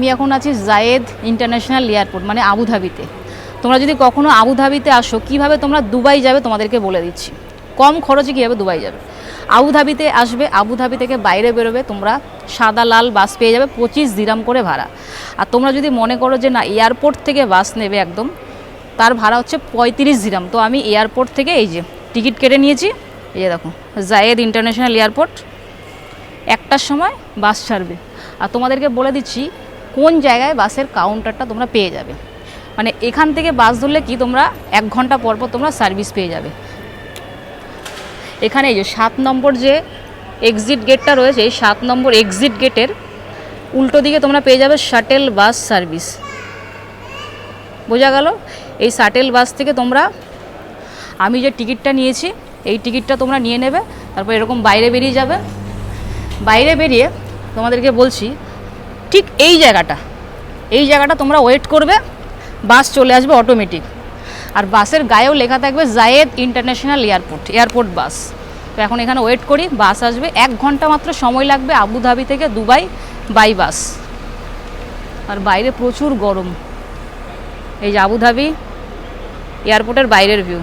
আমি এখন আছি জায়েদ ইন্টারন্যাশনাল এয়ারপোর্ট মানে আবুধাবিতে। তোমরা যদি কখনো আবুধাবিতে আসো, কিভাবে তোমরা দুবাই যাবে তোমাদেরকে বলে দিচ্ছি, কম খরচে কীভাবে দুবাই যাবে। আবুধাবিতে আসবে, আবুধাবি থেকে বাইরে বেরোবে, তোমরা সাদা লাল বাস পেয়ে যাবে 25 দিরহাম করে ভাড়া। আর তোমরা যদি মনে করো যে না এয়ারপোর্ট থেকে বাস নেবে একদম, তার ভাড়া হচ্ছে 35 দিরহাম। তো আমি এয়ারপোর্ট থেকে এই যে টিকিট কেটে নিয়েছি, এই যে দেখো জায়েদ ইন্টারন্যাশনাল এয়ারপোর্ট, 1টার সময় বাস ছাড়বে। আর তোমাদেরকে বলে দিচ্ছি কোন জায়গায় বাসের কাউন্টারটা তোমরা পেয়ে যাবে। মানে এখান থেকে বাস ধরলে কি তোমরা 1 ঘন্টা পর পর তোমরা সার্ভিস পেয়ে যাবে। এখানে এই যে 7 নম্বর যে এক্সিট গেটটা রয়েছে, এই 7 নম্বর এক্সিট গেটের উল্টো দিকে তোমরা পেয়ে যাবে শাটেল বাস সার্ভিস। বোঝা গেল? এই শাটেল বাস থেকে তোমরা, আমি যে টিকিটটা নিয়েছি এই টিকিটটা তোমরা নিয়ে নেবে, তারপর এরকম বাইরে বেরিয়ে যাবে। বাইরে বেরিয়ে তোমাদেরকে বলছি ঠিক এই জায়গাটা তোমরা ওয়েট করবে, বাস চলে আসবে অটোমেটিক। আর বাসের গায়েও লেখা থাকবে জায়েদ ইন্টারন্যাশনাল এয়ারপোর্ট বাস। তো এখন এখানে ওয়েট করি, বাস আসবে। 1 ঘন্টা মাত্র সময় লাগবে আবুধাবি থেকে দুবাই বাই বাস। আর বাইরে প্রচুর গরম। এই যে আবুধাবি এয়ারপোর্টের বাইরের ভিউ।